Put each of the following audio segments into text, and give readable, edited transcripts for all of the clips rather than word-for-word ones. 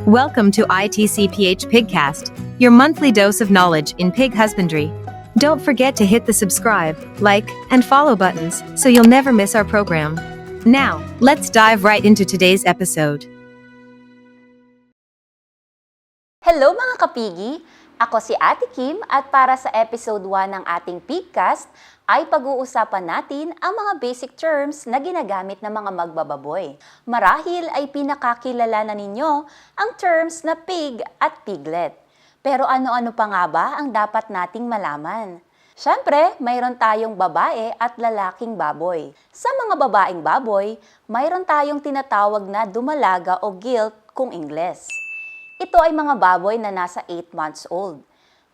Welcome to ITCPH Pigcast, your monthly dose of knowledge in pig husbandry. Don't forget to hit the subscribe, like, and follow buttons so you'll never miss our program. Now, let's dive right into today's episode. Hello mga kapigi! Ako si Ate Kim at para sa episode 1 ng ating Pigcast ay pag-uusapan natin ang mga basic terms na ginagamit ng mga magbababoy. Marahil ay pinakakilala na ninyo ang terms na pig at piglet. Pero ano-ano pa nga ba ang dapat nating malaman? Siyempre, mayroon tayong babae at lalaking baboy. Sa mga babaeng baboy, mayroon tayong tinatawag na dumalaga o gilt kung Ingles. Ito ay mga baboy na nasa 8 months old.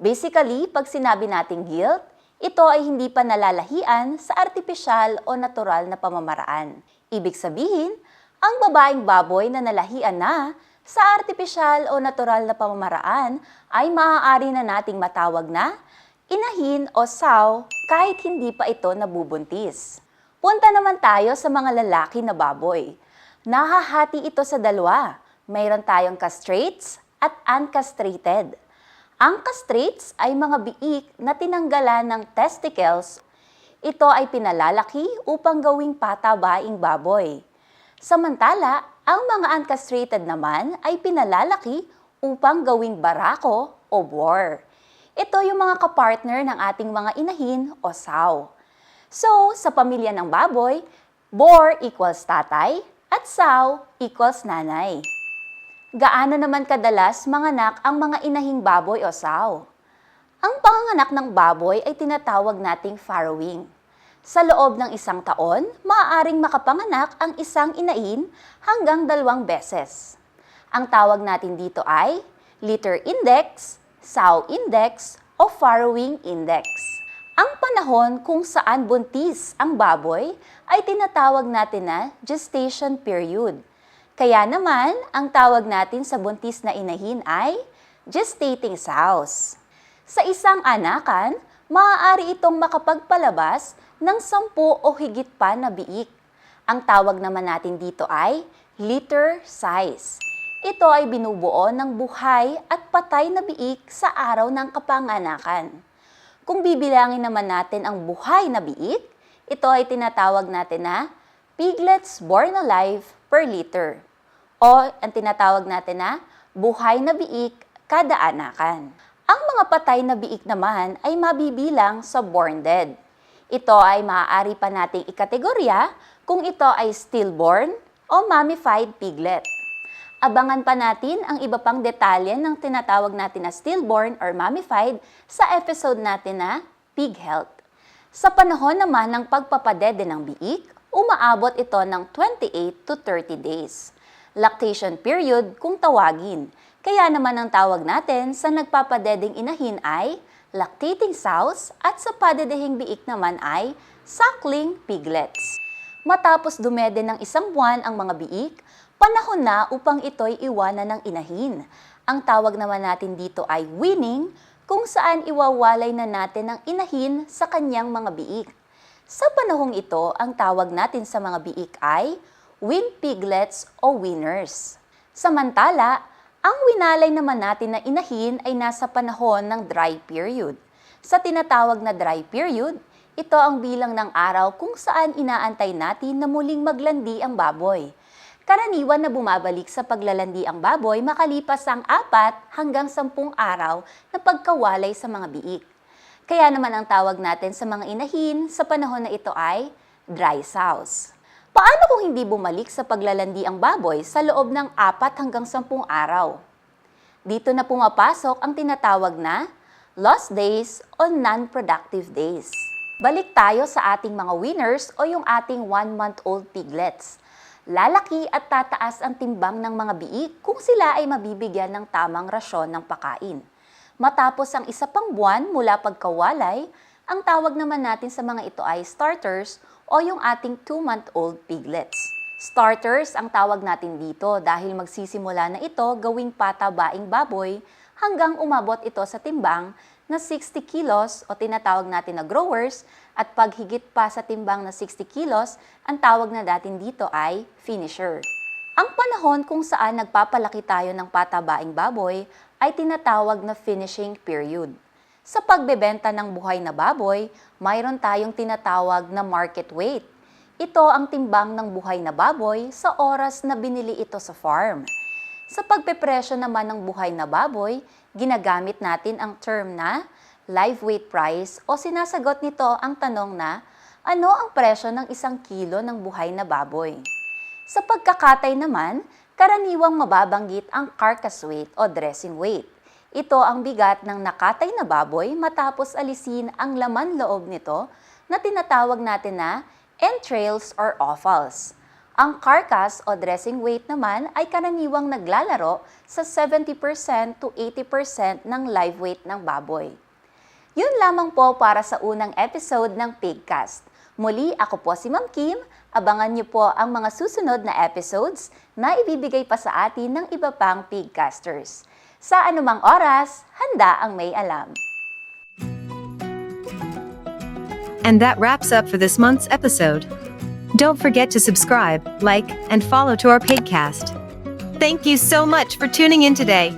Basically, pag sinabi nating gilt, ito ay hindi pa nalalahian sa artipisyal o natural na pamamaraan. Ibig sabihin, ang babaeng baboy na nalahian na sa artipisyal o natural na pamamaraan ay maaari na nating matawag na inahin o sow kahit hindi pa ito nabubuntis. Punta naman tayo sa mga lalaki na baboy. Nahahati ito sa dalawa. Mayroon tayong castrates at uncastrated. Ang castrates ay mga biik na tinanggalan ng testicles. Ito ay pinalalaki upang gawing patabaing baboy. Samantala, ang mga uncastrated naman ay pinalalaki upang gawing barako o boar. Ito yung mga kapartner ng ating mga inahin o sow. So, sa pamilya ng baboy, boar equals tatay at sow equals nanay. Gaano naman kadalas manganak ang mga inahing baboy o sow? Ang panganganak ng baboy ay tinatawag nating farrowing. Sa loob ng 1 taon, maaaring makapanganak ang isang inahin hanggang 2 beses. Ang tawag natin dito ay litter index, sow index, o farrowing index. Ang panahon kung saan buntis ang baboy ay tinatawag natin na gestation period. Kaya naman, ang tawag natin sa buntis na inahin ay gestating sows. Sa isang anakan, maaari itong makapagpalabas ng 10 o higit pa na biik. Ang tawag naman natin dito ay litter size. Ito ay binubuo ng buhay at patay na biik sa araw ng kapanganakan. Kung bibilangin naman natin ang buhay na biik, ito ay tinatawag natin na piglets born alive per litter. O ang tinatawag natin na buhay na biik kada anakan. Ang mga patay na biik naman ay mabibilang sa born dead. Ito ay maaari pa nating ikategorya kung ito ay stillborn o mummified piglet. Abangan pa natin ang iba pang detalye ng tinatawag natin na stillborn or mummified sa episode natin na Pig Health. Sa panahon naman ng pagpapadede ng biik, umaabot ito ng 28 to 30 days. Lactation period kung tawagin. Kaya naman ang tawag natin sa nagpapadedeng inahin ay lactating sows at sa padedehing biik naman ay suckling piglets. Matapos dumede ng 1 buwan ang mga biik, panahon na upang ito'y iwanan ng inahin. Ang tawag naman natin dito ay weaning, kung saan iwawalay na natin ang inahin sa kanyang mga biik. Sa panahong ito, ang tawag natin sa mga biik ay weaned piglets o weaners. Samantala, ang winalay naman natin na inahin ay nasa panahon ng dry period. Sa tinatawag na dry period, ito ang bilang ng araw kung saan inaantay natin na muling maglandi ang baboy. Karaniwan na bumabalik sa paglalandi ang baboy makalipas ang 4 hanggang 10 araw na pagkawalay sa mga biik. Kaya naman ang tawag natin sa mga inahin sa panahon na ito ay dry sows. Paano kung hindi bumalik sa paglalandi ang baboy sa loob ng 4 hanggang 10 araw? Dito na pumapasok ang tinatawag na lost days o non-productive days. Balik tayo sa ating mga weaners o yung ating 1-month-old piglets. Lalaki at tataas ang timbang ng mga biik kung sila ay mabibigyan ng tamang rasyon ng pagkain. Matapos ang 1 pang buwan mula pagkawalay, ang tawag naman natin sa mga ito ay starters o yung ating 2-month-old piglets. Starters ang tawag natin dito dahil magsisimula na ito gawing patabaing baboy hanggang umabot ito sa timbang na 60 kilos o tinatawag natin na growers at paghigit pa sa timbang na 60 kilos, ang tawag na natin dito ay finisher. Ang panahon kung saan nagpapalaki tayo ng patabaing baboy ay tinatawag na finishing period. Sa pagbebenta ng buhay na baboy, mayroon tayong tinatawag na market weight. Ito ang timbang ng buhay na baboy sa oras na binili ito sa farm. Sa pagpepresyo naman ng buhay na baboy, ginagamit natin ang term na live weight price o sinasagot nito ang tanong na ano ang presyo ng 1 kilo ng buhay na baboy. Sa pagkakatay naman, karaniwang mababanggit ang carcass weight o dressing weight. Ito ang bigat ng nakatay na baboy matapos alisin ang laman loob nito na tinatawag natin na entrails or offals. Ang carcass o dressing weight naman ay karaniwang naglalaro sa 70% to 80% ng live weight ng baboy. Yun lamang po para sa unang episode ng Pigcast. Muli ako po si Ma'am Kim. Abangan niyo po ang mga susunod na episodes na ibibigay pa sa atin ng iba pang Pigcasters. Sa anumang oras, handa ang may alam. And that wraps up for this month's episode. Don't forget to subscribe, like, and follow to our Pigcast. Thank you so much for tuning in today.